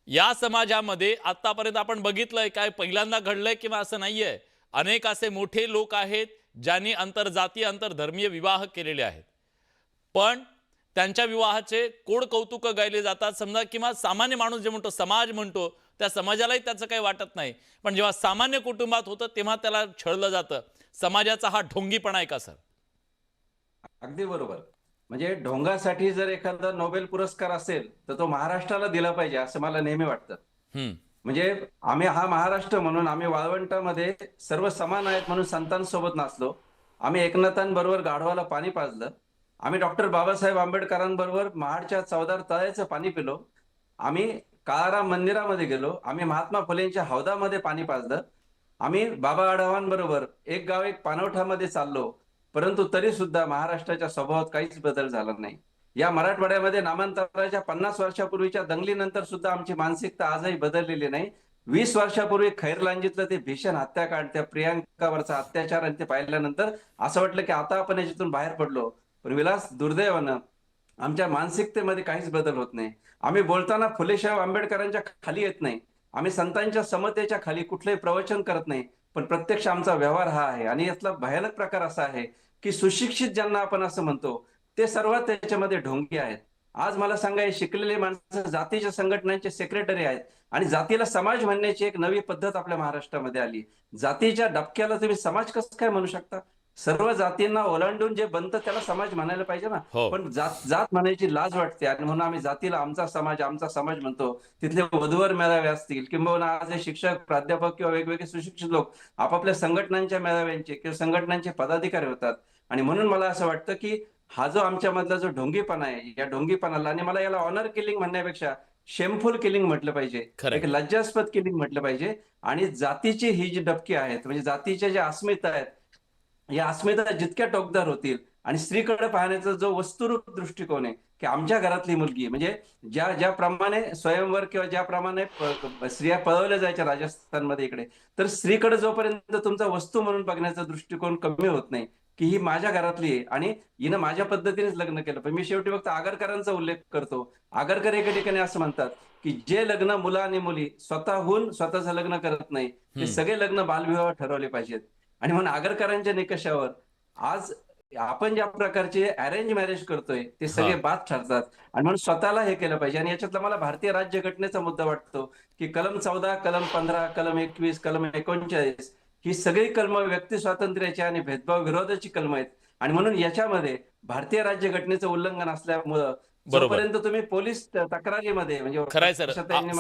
या समाजामध्ये आतापर्यंत आपण बघितलंय काय पहिल्यांदा घडलंय किंवा असं नाहीये? अनेक असे मोठे लोक आहेत ज्यांनी आंतरजातीय आंतरधर्मीय विवाह केलेले आहेत. पण त्यांच्या विवाहाचे कोड कौतुक गायले जातात समजा, किंवा सामान्य माणूस जे म्हणतो, समाज म्हणतो, त्या समाजालाही त्याचं काही वाटत नाही. पण जेव्हा सामान्य कुटुंबात होतं तेव्हा त्याला छळलं जातं. समाजाचा हा ढोंगीपणा आहे का सर? अगदी बरोबर. म्हणजे ढोंगासाठी जर एखादा नोबेल पुरस्कार असेल, तर तो महाराष्ट्राला दिला पाहिजे असं मला नेहमी वाटतं. हम्म. म्हणजे आम्ही हा महाराष्ट्र म्हणून आम्ही वाळवंटामध्ये सर्व समान आहेत म्हणून संतांसोबत नाचलो. आम्ही एकनाथांबरोबर गाढवाला पाणी पाजलं. आम्ही डॉक्टर बाबासाहेब आंबेडकरांबरोबर महाडच्या चवदार तळ्याचं पाणी पिलो. आम्ही काळाराम मंदिरामध्ये गेलो. आम्ही महात्मा फुलेंच्या हौदामध्ये पाणी पाजलं. आम्ही बाबा आढावांबरोबर एक गाव एक पाणवठामध्ये चाललो. परंतु तरी सुद्धा महाराष्ट्राच्या स्वभावात काहीच बदल झाला नाही. या मराठवाड्यामध्ये नामांतराच्या 50 वर्षापूर्वीच्या दंगलीनंतर सुद्धा आमची मानसिकता आजही बदललेली नाही. 20 वर्षापूर्वी खैरलांजीतलं ते भीषण हत्याकांड, त्या प्रियांकावरचा अत्याचार आणि ते पाहिल्यानंतर असं वाटलं की आता आपण याच्यातून बाहेर पडलो. पण विलास, दुर्दैवानं आमच्या मानसिकतेमध्ये काहीच बदल होत नाही. आम्ही बोलताना फुलेशाह आंबेडकरांच्या खाली येत नाही. आम्ही संतांच्या समतेच्या खाली कुठलंही प्रवचन करत नाही. पण प्रत्यक्ष आमचा व्यवहार हा आहे आणि यातला भयानक प्रकार असा आहे की सुशिक्षित ज्यांना आपण असं म्हणतो ते सर्व त्याच्यामध्ये ढोंगी आहेत. आज मला सांगा, हे शिकलेले माणसं जातीच्या संघटनांचे सेक्रेटरी आहेत आणि जातीला समाज म्हणण्याची एक नवी पद्धत आपल्या महाराष्ट्रामध्ये आली. जातीच्या डबक्याला तुम्ही समाज कसं काय म्हणू शकता? सर्व जातींना ओलांडून जे बनतं त्याला समाज म्हणायला पाहिजे ना. हो. पण जात जात म्हणायची लाज वाटते आणि म्हणून आम्ही जातीला आमचा समाज म्हणतो. तिथले वधूवर मेळावे असतील किंबहुना आज हे शिक्षक, प्राध्यापक किंवा वेगवेगळे सुशिक्षित लोक आपापल्या संघटनांच्या मेळाव्यांचे किंवा संघटनांचे पदाधिकारी होतात. आणि म्हणून मला असं वाटतं की हा जो आमच्यामधला जो ढोंगीपणा आहे, या ढोंगीपणाला, आणि मला याला ऑनर किलिंग म्हणण्यापेक्षा शेमफुल किलिंग म्हटलं पाहिजे, खरंय. एक लज्जास्पद किलिंग म्हटलं पाहिजे. आणि जातीची ही जी डबकी आहेत, म्हणजे जातीच्या ज्या अस्मिता आहेत, या अस्मिता जितक्या टोकदार होतील आणि स्त्रीकडे पाहण्याचा जो वस्तुरूप दृष्टिकोन आहे, की आमच्या घरातली मुलगी, म्हणजे ज्याप्रमाणे स्वयंवर किंवा ज्याप्रमाणे स्त्रिया पळवल्या जायच्या राजस्थानमध्ये इकडे, तर स्त्रीकडे जोपर्यंत तुमचा वस्तू म्हणून बघण्याचा दृष्टिकोन कमी होत नाही, की ही माझ्या घरातली आहे आणि हिनं माझ्या पद्धतीनेच लग्न केलं. पण मी शेवटी फक्त आगरकरांचा उल्लेख करतो. आगरकर एका ठिकाणी असं म्हणतात की जे लग्न मुलं आणि मुली स्वतःहून स्वतःचं लग्न करत नाही, ते हम्म. सगळे लग्न बालविवाह ठरवले पाहिजेत. आणि म्हणून आगरकरांच्या निकषावर आज आपण ज्या प्रकारचे अरेंज मॅरेज करतोय ते हा. सगळे बाद ठरतात. आणि म्हणून स्वतःला हे केलं पाहिजे. आणि याच्यातला मला भारतीय राज्यघटनेचा मुद्दा वाटतो की कलम 14, कलम 15, कलम 21, कलम 39 ही सगळी कलम व्यक्ती स्वातंत्र्याची आणि भेदभाव विरोधाची कलम आहेत. आणि म्हणून याच्यामध्ये भारतीय राज्यघटनेचं उल्लंघन असल्यामुळं बरोबर. जोपर्यंत तुम्ही पोलीस तक्रारीमध्ये, म्हणजे खरंय सर. वर्षाताईंनी